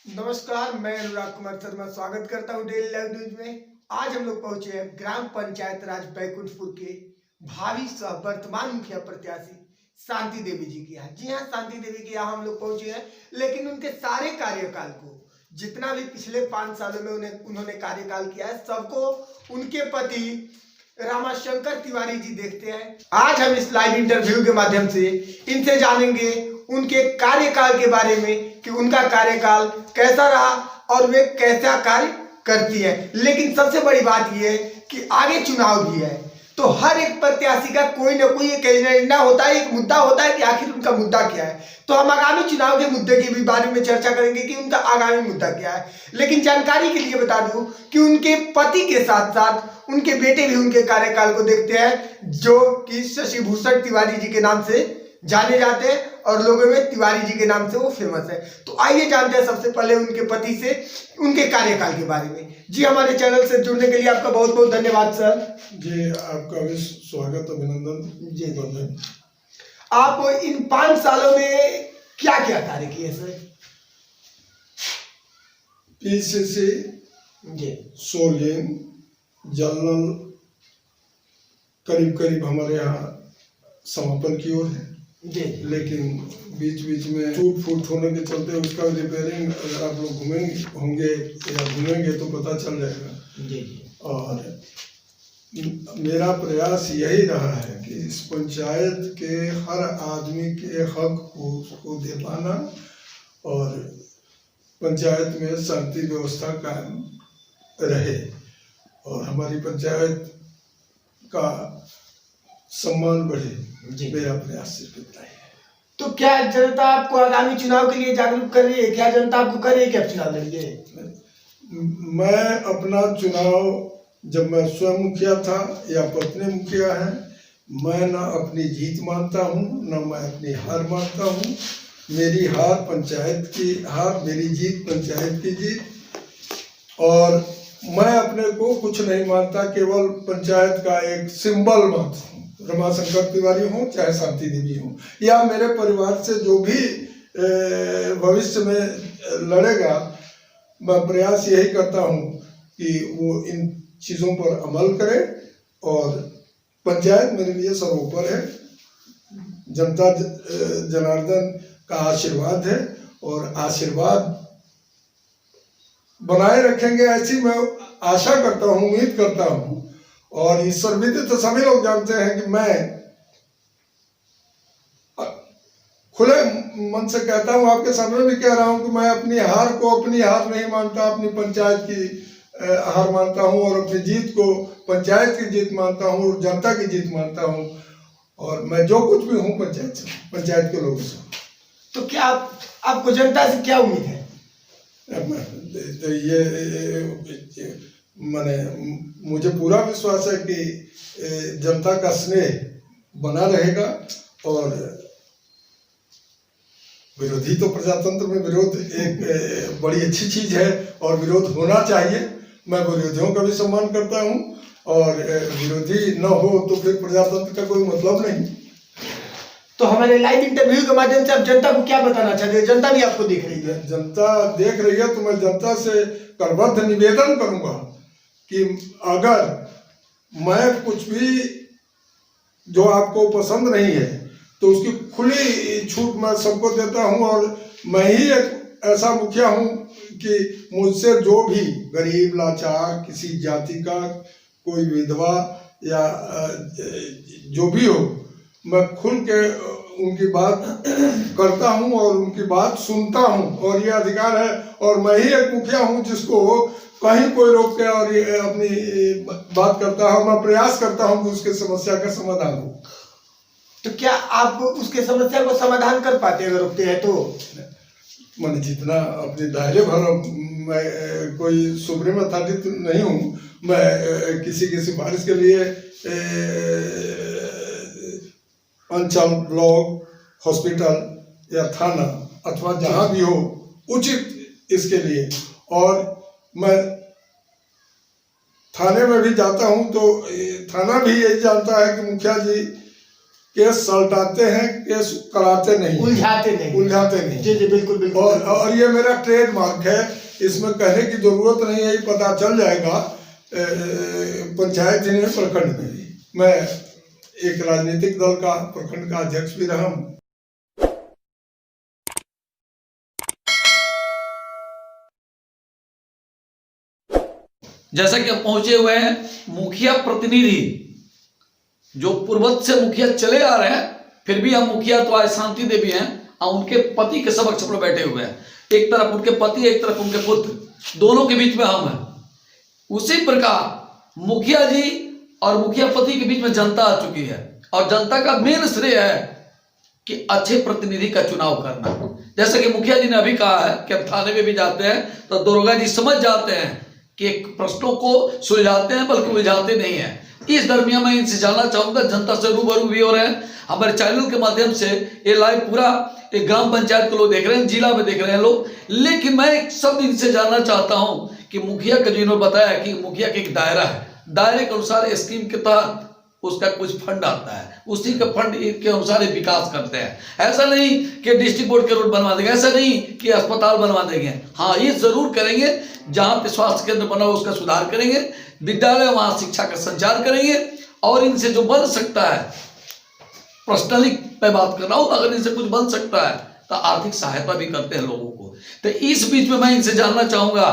नमस्कार, मैं अनुराग कुमार शर्मा स्वागत करता हूं डेली लाइव न्यूज में। आज हम लोग पहुंचे हैं ग्राम पंचायत राज बैकुंठपुर के भावी सह वर्तमान मुखिया प्रत्याशी शांति देवी जी के यहाँ। जी हाँ, शांति देवी के यहाँ हम लोग पहुंचे हैं, लेकिन उनके सारे कार्यकाल को, जितना भी पिछले 5 सालों में उन्होंने कार्यकाल किया है, सबको उनके पति रामाशंकर तिवारी जी देखते हैं। आज हम इस लाइव इंटरव्यू के माध्यम से इनसे जानेंगे उनके कार्यकाल के बारे में कि उनका कार्यकाल कैसा रहा और वे कैसा कार्य करती है। लेकिन सबसे बड़ी बात यह है कि आगे चुनाव भी है, तो हर एक प्रत्याशी का कोई ना कोई एक एजेंडा होता है, एक मुद्दा होता है कि आखिर उनका मुद्दा क्या है। तो हम आगामी चुनाव के मुद्दे के भी बारे में चर्चा करेंगे कि उनका आगामी मुद्दा क्या है। लेकिन जानकारी के लिए बता दूं कि उनके पति के साथ साथ उनके बेटे भी उनके कार्यकाल को देखते हैं, जो कि शशि भूषण तिवारी जी के नाम से जाने जाते हैं और लोगों में तिवारी जी के नाम से वो फेमस है। तो आइए जानते हैं सबसे पहले उनके पति से उनके कार्यकाल के बारे में। जी, हमारे चैनल से जुड़ने के लिए आपका बहुत बहुत धन्यवाद सर। जी, आपका भी स्वागत, अभिनंदन। जी, आप इन 5 सालों में क्या क्या कार्य किए सर? पीसीसी, सोलिन, जल नल करीब करीब हमारे यहाँ समापन की ओर है, लेकिन बीच बीच में टूट फूट होने के चलते उसका रिपेयरिंग अगर आप लोग घूमेंगे तो पता चल जाएगा। और मेरा प्रयास यही रहा है कि इस पंचायत के हर आदमी के हक को उसको दे पाना और पंचायत में शांति व्यवस्था कायम रहे और हमारी पंचायत का सम्मान बढ़े। मेरा प्रयास सिर्फ इतना ही है। तो क्या जनता आपको आगामी चुनाव के लिए जागरूक कर रही है? क्या जनता आपको कर रही है कि आप चुनाव लड़िए? मैं अपना चुनाव, जब मैं स्वयं मुखिया था या पत्नी मुखिया है, मैं ना अपनी जीत मानता हूँ ना मैं अपनी हार मानता हूँ। मेरी हार पंचायत की हार, मेरी जीत पंचायत की जीत। और मैं अपने को कुछ नहीं मानता, केवल पंचायत का एक सिंबल मानता हूँ। रमाशंकर तिवारी हो चाहे शांति देवी हो या मेरे परिवार से जो भी भविष्य में लड़ेगा, मैं प्रयास यही करता हूँ कि वो इन चीज़ों पर अमल करे। और पंचायत मेरे लिए सर्वोपर है, जनता जनार्दन का आशीर्वाद है और आशीर्वाद बनाए रखेंगे, ऐसी मैं आशा करता हूँ, उम्मीद करता हूँ। और ईश्वर विदित तो सभी लोग जानते हैं कि मैं खुले मन से कहता हूँ, आपके सामने भी कह रहा हूँ कि मैं अपनी हार को अपनी हार नहीं मानता, अपनी पंचायत की हार मानता हूँ और अपनी जीत को पंचायत की जीत मानता हूँ और जनता की जीत मानता हूँ। और मैं जो कुछ भी हूँ पंचायत के लोगों से। तो क्या आपको जनता से क्या उम्मीद है? तो ये मैंने मुझे पूरा विश्वास है कि जनता का स्नेह बना रहेगा। और विरोधी तो प्रजातंत्र में विरोध एक बड़ी अच्छी चीज है और विरोध होना चाहिए। मैं विरोधियों का भी सम्मान करता हूं और विरोधी न हो तो फिर प्रजातंत्र का कोई मतलब नहीं। तो हमारे लाइव इंटरव्यू के माध्यम से आप जनता को क्या बताना चाहते हैं? जनता भी आपको देख रही है। जनता देख रही है तो मैं जनता से करबद्ध निवेदन करूंगा कि अगर मैं कुछ भी जो आपको पसंद नहीं है तो उसकी खुली छूट मैं सबको देता हूं। और मैं ही एक ऐसा मुखिया हूं कि मुझसे जो भी गरीब लाचार, किसी जाति का, कोई विधवा या जो भी हो, मैं खुल के उनकी बात करता हूं और उनकी बात सुनता हूं। और ये अधिकार है। और मैं ही एक मुखिया हूं जिसको कहीं कोई रोक के और अपनी बात करता हूं। मैं प्रयास करता हूं कि उसके समस्या का समाधान हो। तो क्या आप उसके समस्या को समाधान कर पाते हैं अगर रोकते हैं तो? मैंने जितना अपने दायरे भर, मैं कोई सुप्रीम अथॉरिटी नहीं हूँ। मैं किसी की सिफारिश के लिए अंचल, ब्लॉक, हॉस्पिटल या थाना अथवा जहाँ भी हो उचित इसके लिए। और मैं थाने में भी जाता हूँ तो थाना भी यही जानता है कि मुखिया जी केस सलटाते हैं, केस कराते नहीं, उलझाते नहीं। उलझाते नहीं। जी जी बिल्कुल बिल्कुल। और ये मेरा ट्रेडमार्क है, इसमें कहने की जरूरत नहीं है, ये पता चल जाएगा पंचायत में, प्रखंड में भी। मैं एक राजनीतिक दल का प्रखंड का अध्यक्ष भी रहा हूँ। जैसा कि अब पहुंचे हुए हैं मुखिया प्रतिनिधि, जो पूर्वज से मुखिया चले आ रहे हैं, फिर भी हम मुखिया तो आज शांति देवी हैं, और उनके पति के समक्ष पर बैठे हुए हैं। एक तरफ उनके पति, एक तरफ उनके पुत्र, दोनों के बीच में हम हैं। उसी प्रकार मुखिया जी और मुखिया पति के बीच में जनता आ चुकी है, और जनता का मेन श्रेय है कि अच्छे प्रतिनिधि का चुनाव करना। जैसे कि मुखिया जी ने अभी कहा है कि अब थाने में भी जाते हैं तो दरोगा जी समझ जाते हैं कि प्रश्नों को सुलझाते हैं बल्कि उलझाते नहीं है। इस दरमियान मैं इनसे जानना चाहूंगा, जनता से रूबरू भी हो रहे हैं हमारे चैनल के माध्यम से, ये लाइव पूरा एक ग्राम पंचायत के लोग देख रहे हैं, जिला में देख रहे हैं लोग, लेकिन मैं एक शब्द इनसे जानना चाहता हूं कि मुखिया का जिन्होंने बताया कि मुखिया का एक दायरा है, दायरे के अनुसार स्कीम के तहत उसका कुछ फंड आता है, उसी के फंड के अनुसार विकास करते हैं। ऐसा नहीं कि डिस्ट्रिक्ट बोर्ड के रोड बनवा देंगे, ऐसा नहीं कि अस्पताल बनवा देंगे। हाँ, ये जरूर करेंगे, जहां पे स्वास्थ्य केंद्र बना हो उसका सुधार करेंगे, विद्यालय वहां शिक्षा का संचार करेंगे, और इनसे जो बन सकता है, पर्सनली मैं बात कर रहा हूं, अगर इनसे कुछ बन सकता है तो आर्थिक सहायता भी करते हैं लोगों को। तो इस बीच में मैं इनसे जानना चाहूंगा,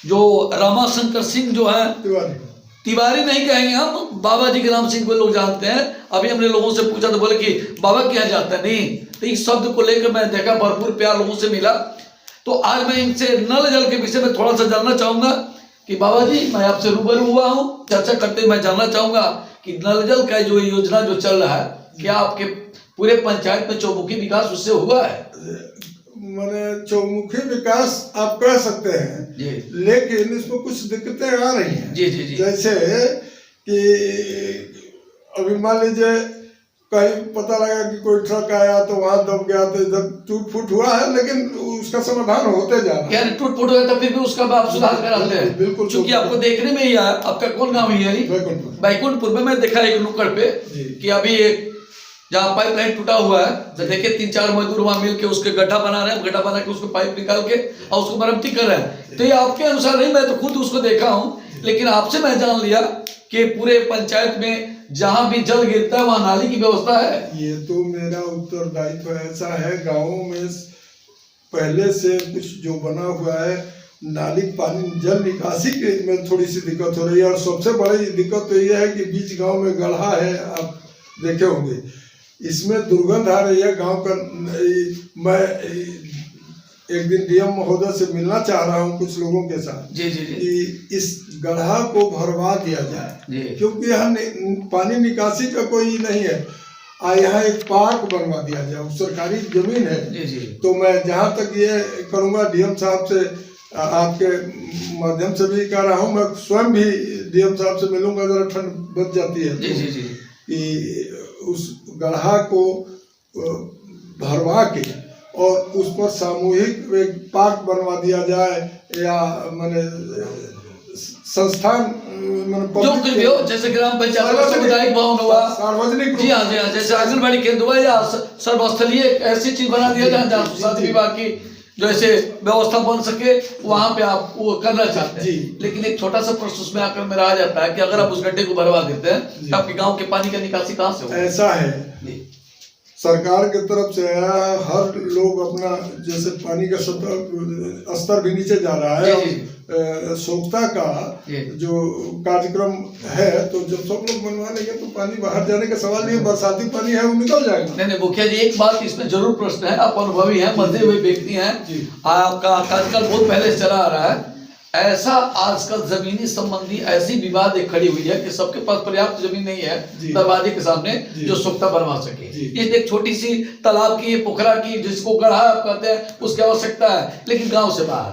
जो रामाशंकर सिंह जो है, तिवारी नहीं कहेंगे हम, बाबा जी के नाम से इनको लोग जानते हैं। अभी हमने लोगों से पूछा तो बोले कि बाबा क्या जाता है, नहीं। तो इस शब्द को लेकर मैं देखा भरपूर प्यार लोगों से मिला। तो आज मैं इनसे नल जल के विषय में थोड़ा सा जानना चाहूंगा कि बाबा जी, मैं आपसे रूबरू हुआ हूँ, चर्चा करते हुए मैं जानना चाहूंगा कि नल जल का जो योजना जो चल रहा है, क्या आपके पूरे पंचायत में चौमुखी विकास उससे हुआ है? मैंने चौमुखी विकास आप कह सकते हैं जी, लेकिन इसमें कुछ दिक्कतें आ रही हैं। जी जी जी। जैसे कि अभी मान लीजिए कहीं पता लगा कि कोई ट्रक आया तो वहां दब गया, तो इधर टूट फूट हुआ है, लेकिन उसका समाधान होते जा रहा है। यानी टूट फूट हुआ तो फिर भी उसका आप सुधार कराते हैं? बिल्कुल। क्योंकि आपको देखने में ही आया, आपका कौन गाँव ही है? बैकुंठपुर में मैं देखा एक नुक्कड़ पे कि अभी एक जहाँ पाइपलाइन टूटा हुआ है, तो देखिए 3-4 मजदूर वहां मिलके उसके गड्ढा बना रहे हैं, गड्ढा बना के उसको पाइप निकाल के और उसको मरम्मती कर रहे हैं। तो ये आपके अनुसार नहीं, मैं तो खुद उसको देखा हूँ, लेकिन आपसे मैं जान लिया कि पूरे पंचायत में जहां भी जल गिरता है वहां नाली की व्यवस्था है। ये तो मेरा उत्तरदायित्व ऐसा है, गाँवों में पहले से कुछ जो बना हुआ है, नाली पानी जल निकासी के में थोड़ी सी दिक्कत हो रही है। और सबसे बड़ी दिक्कत तो यह है कि बीच गांव में गड्ढा है, आप देखे होंगे, इसमें दुर्गंध आ रही है गांव का। मैं एक दिन डीएम महोदय से मिलना चाह रहा हूं कुछ लोगों के साथ, जी जी जी, कि इस गड्ढा को भरवा दिया जाए, क्योंकि यहाँ पानी निकासी का कोई नहीं है। यहाँ एक पार्क बनवा दिया जाए, सरकारी जमीन है। जी जी। तो मैं जहाँ तक ये करूँगा, डीएम साहब से आपके माध्यम से भी कह रहा हूँ, मैं स्वयं भी डीएम साहब से मिलूंगा, जरा ठंड बच जाती है। जी जी जी। कि उस गड्ढा को भरवा के और उस पर सामूहिक एक पार्क बनवा दिया जाए, या माने संस्थान, जो कुछ भी हो, जैसे ग्राम पंचायत सामुदायिक भवन हुआ, सार्वजनिक, जी हाँ जी हाँ, जैसे आंगनबाड़ी केंद्र हुआ, या सर्वस्थलीय ऐसी चीज बना दिया जाए जहाँ स्वास्थ्य विभाग की जो ऐसे व्यवस्था बन सके, वहां पे आप वो करना चाहते हैं। लेकिन एक छोटा सा प्रश्न उसमें आकर मेरा आ जाता है कि अगर आप उस गड्ढे को भरवा देते हैं तो आपके गांव के पानी का निकासी कहाँ से होगा? ऐसा है, सरकार की तरफ से हर लोग अपना, जैसे पानी का स्तर भी नीचे जा रहा है, स्वच्छता का जो कार्यक्रम है, तो जब सब लोग बनवा लेंगे तो पानी बाहर जाने का सवाल नहीं है, बरसाती पानी है वो निकल जाएगा। नहीं मुखिया जी, एक बात इसमें जरूर प्रश्न है, आप अनुभवी हैं, मध्य हुए व्यक्ति हैं, आपका कार्यकाल बहुत पहले से चला आ रहा है। ऐसा आजकल जमीनी संबंधी ऐसी विवाद एक खड़ी हुई है कि सबके पास पर्याप्त जमीन नहीं है दरवाजे के सामने जो स्वच्छता बनवा सके। ये एक छोटी सी तालाब की, पोखरा की, जिसको गढ़ा आप कहते हैं, उसकी आवश्यकता है, लेकिन गांव से बाहर,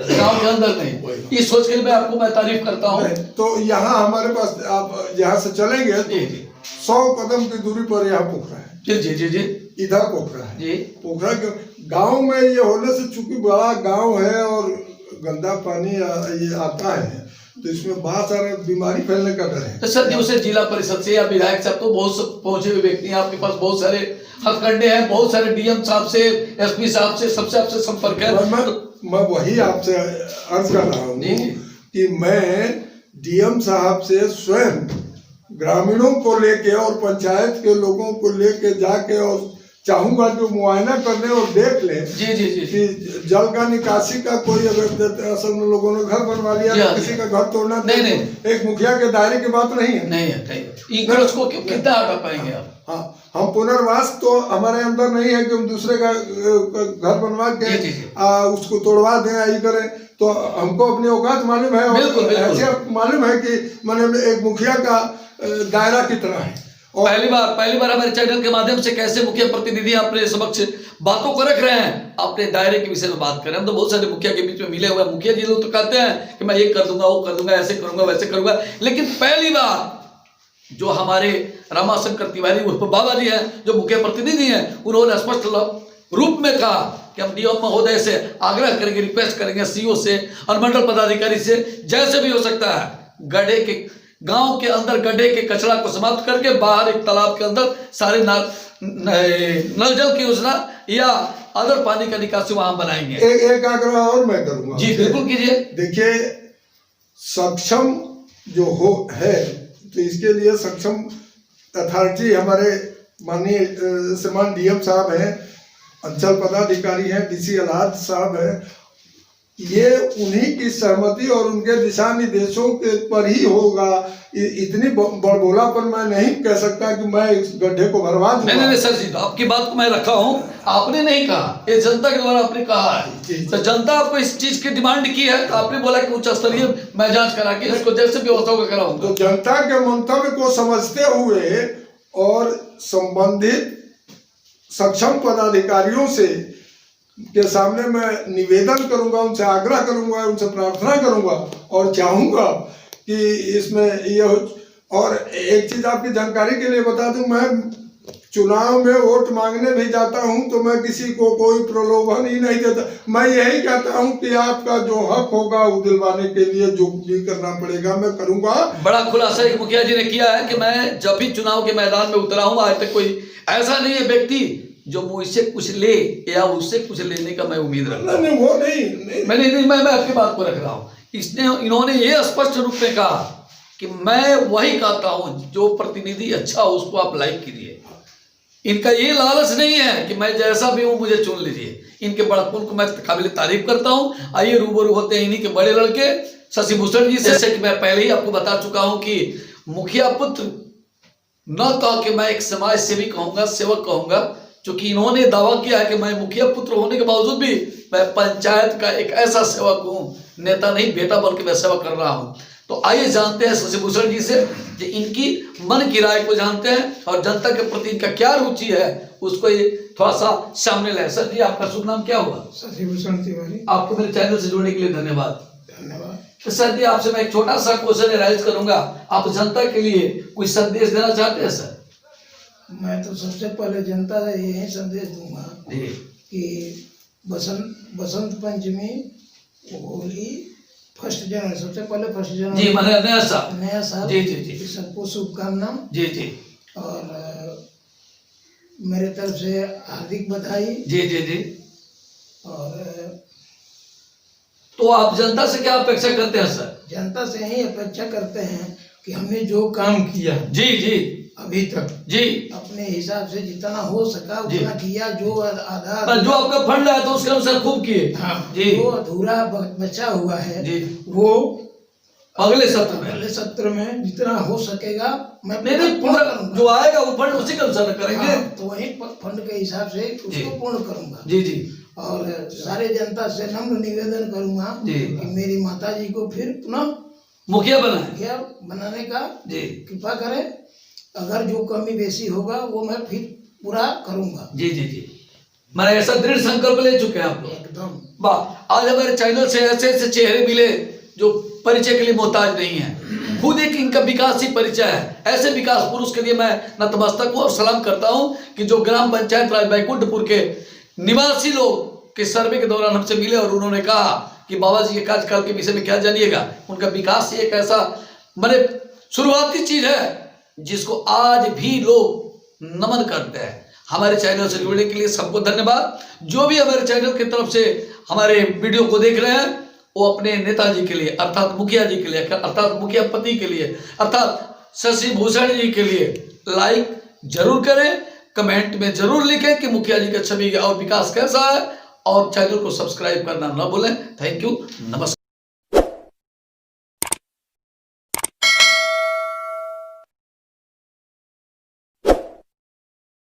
गांव के अंदर नहीं। ये सोच के मैं तारीफ करता हूँ। तो यहाँ हमारे पास, आप यहाँ से चलेंगे 100 कदम की दूरी पर यहाँ पोखरा है। जी जी जी जी, इधर पोखरा है जी। पोखरा के गाँव में ये होने से, चूंकि बड़ा गाँव है और गंदा पानी ये आता है, तो इसमें बहुत सारा बीमारी फैलने का डर है। तो सर जी उसे जिला परिषद से या विधायक साहब तो बहुत पहुंचे हुए व्यक्ति हैं, आपके पास बहुत सारे हथकंडे हैं, बहुत सारे डीएम साहब से, एसपी साहब से, सबसे आपसे संपर्क है। मैं वही आपसे अर्ज कर रहा हूँ कि मैं डीएम साहब से स्वयं ग्रामीणों को लेके और पंचायत के लोगों को लेके जाके और चाहूंगा जो मुआयना करने और देख ले जी जी जी कि जल का निकासी का कोई अगर असल में लोगों ने घर बनवा लिया, किसी का घर तोड़ना नहीं, एक मुखिया के दायरे की बात नहीं है। नहीं है, उसको कितना हटा पाएंगे आप? हाँ, हम पुनर्वास तो हमारे अंदर नहीं है कि हम दूसरे का घर बनवा के उसको तोड़वा दें, यही करें। तो हमको अपनी औकात मालूम है और ऐसे मालूम है कि मैंने एक मुखिया का दायरा कितना है। और पहली बार हमारे चैनल के माध्यम से कैसे मुखिया प्रतिनिधि अपने समक्ष बातों को रख रहे हैं, अपने दायरे के विषय में बात कर रहे हैं। हम तो बहुत सारे मुखिया के बीच में मिले हुए हैं, मुखिया जी लोग तो कहते हैं कि मैं ये कर दूंगा, वो कर दूंगा, ऐसे करूंगा, वैसे करूंगा, लेकिन पहली बार जो हमारे रामाशंकर तिवारी उर्फ बाबा जी हैं, जो मुखिया प्रतिनिधि हैं, उन्होंने स्पष्ट रूप में कहा कि हम डीएम महोदय से आग्रह करेंगे, रिक्वेस्ट करेंगे, सीओ से, अनुमंडल पदाधिकारी से, जैसे भी हो सकता है गड्ढे के गांव के अंदर गड्ढे के कचरा को समाप्त करके बाहर एक तालाब के अंदर सारे नल जल की योजना या अदर पानी का निकासी वहां बनाएंगे। एक आग्रह और मैं करूंगा। जी बिल्कुल कीजिए। देखिए, सक्षम जो हो है तो इसके लिए सक्षम अथॉरिटी हमारे माननीय श्रीमान डीएम साहब हैं, अंचल पदाधिकारी हैं, डीसी अलाद साहब हैं। ये उन्हीं की सहमति और उनके दिशा निर्देशों के पर ही होगा। इतनी बड़बोला पर मैं नहीं कह सकता कि मैं इस गड्ढे को भरवा दूंगा। नहीं सर जी, तो आपकी बात को मैं रखा हूं, आपने नहीं कहा, ये जनता के द्वारा आपने कहा है। तो जनता आपको इस चीज की डिमांड की है, तो आपने बोला कि उच्च स्तरीय मैं जांच करा के इसको जैसे भी होता होगा कराऊंगा। तो जनता के मंतव्य को समझते हुए और संबंधित सक्षम पदाधिकारियों से के सामने मैं निवेदन करूंगा, उनसे आग्रह करूंगा, उनसे प्रार्थना करूंगा और चाहूंगा कि इसमें ये हो। और एक चीज आपकी जानकारी के लिए बता दूं, मैं चुनाव में वोट मांगने भी जाता हूं तो मैं किसी को कोई प्रलोभन ही नहीं देता। मैं यही कहता हूं कि आपका जो हक होगा वो दिलवाने के लिए जो भी करना पड़ेगा मैं करूंगा। बड़ा खुलासा एक मुखिया जी ने किया है कि मैं जब भी चुनाव के मैदान में उतरा हूं, आज तक कोई ऐसा नहीं है व्यक्ति जो मुझसे कुछ ले या उससे कुछ लेने का मैं उम्मीद रखता हूं। नहीं, वो नहीं। मैं आपकी बात को रख रहा हूं। इन्होंने ये स्पष्ट रूप में कहा कि मैं वही कहता हूं जो प्रतिनिधि अच्छा हो उसको आप लाइक कीजिए। इनका ये लालच नहीं है कि मैं जैसा भी हूं मुझे चुन लीजिए। इनके बड़प्पन को मैं काबिल तारीफ करता हूं। आइए रूबरू होते हैं इन्हीं के बड़े लड़के शशि भूषण जी से। जैसे कि मैं पहले ही आपको बता चुका हूं कि मुखिया पुत्र न कह के मैं एक समाज सेवी कहूंगा, सेवक कहूंगा, क्योंकि इन्होंने दावा किया है कि मैं मुखिया पुत्र होने के बावजूद भी मैं पंचायत का एक ऐसा सेवक हूं, नेता नहीं बेटा बल्कि मैं सेवा कर रहा हूं। तो आइए जानते हैं शशि भूषण जी से, कि इनकी मन की राय को जानते हैं और जनता के प्रति इनका क्या रुचि है उसको ये थोड़ा सा सामने लाए। सर जी, आपका शुभ नाम क्या हुआ? शशि भूषण तिवारी। आपको मेरे चैनल से जुड़ने के लिए धन्यवाद। धन्यवाद। तो सर जी, आपसे मैं एक छोटा सा क्वेश्चन राइज करूंगा, आप जनता के लिए कोई संदेश देना चाहते हैं सर? मैं तो सबसे पहले जनता से यही संदेश दूंगा कि बसंत पंचमी, होली, फर्स्ट जनवरी, सबसे पहले फर्स्ट जनवरी जी, मतलब नया साल जी सबको शुभकामना जी और मेरे तरफ से हार्दिक बधाई जी। और तो आप जनता से क्या अपेक्षा करते हैं सर? जनता से यही अपेक्षा करते हैं कि हमने जो काम किया जी अभी तक जी अपने हिसाब से जितना हो सका उतना किया। जो आधा पर जो आपका फंड आया तो उसके अनुसार खूब किए। हाँ जी। जो अधूरा बचा हुआ है जी, वो अगले सत्र में जितना हो सकेगा मैं नहीं पूरा करूंगा। जो आएगा वो फंड उसी के अनुसार करेंगे। हाँ, तो वही फंड के हिसाब से उसको पूर्ण करूंगा। जी और सारे जनता से नम्र निवेदन करूंगा कि मेरी माता जी को फिर पुनः मुखिया बनाने का जी कृपा करें। अगर जो कमी बेसी होगा वो मैं फिर पूरा करूंगा। जी मैंने ऐसा दृढ़ संकल्प ले चुके हैं आप लोग एकदम। वाह, आज हमारे चैनल से ऐसे ऐसे चेहरे मिले जो परिचय के लिए मोहताज नहीं है, खुद एक इनका विकास ही परिचय है। ऐसे विकास पुरुष के लिए मैं नतमस्तक हूँ और सलाम करता हूँ कि जो ग्राम पंचायत राज बैकुंठपुर के निवासी लोग के सर्वे के दौरान हमसे मिले और उन्होंने कहा कि बाबा जी के कार्यकाल के विषय में क्या जानिएगा। उनका विकास एक ऐसा माने शुरुआती चीज है जिसको आज भी लोग नमन करते हैं। हमारे चैनल से जुड़ने के लिए सबको धन्यवाद। जो भी हमारे चैनल की तरफ से हमारे वीडियो को देख रहे हैं वो अपने नेताजी के लिए अर्थात मुखिया जी के लिए अर्थात मुखिया पति के लिए अर्थात शशि भूषण जी के लिए लाइक जरूर करें, कमेंट में जरूर लिखें कि मुखिया जी का छवि और विकास कैसा है, और चैनल को सब्सक्राइब करना न भूलें। थैंक यू, नमस्कार।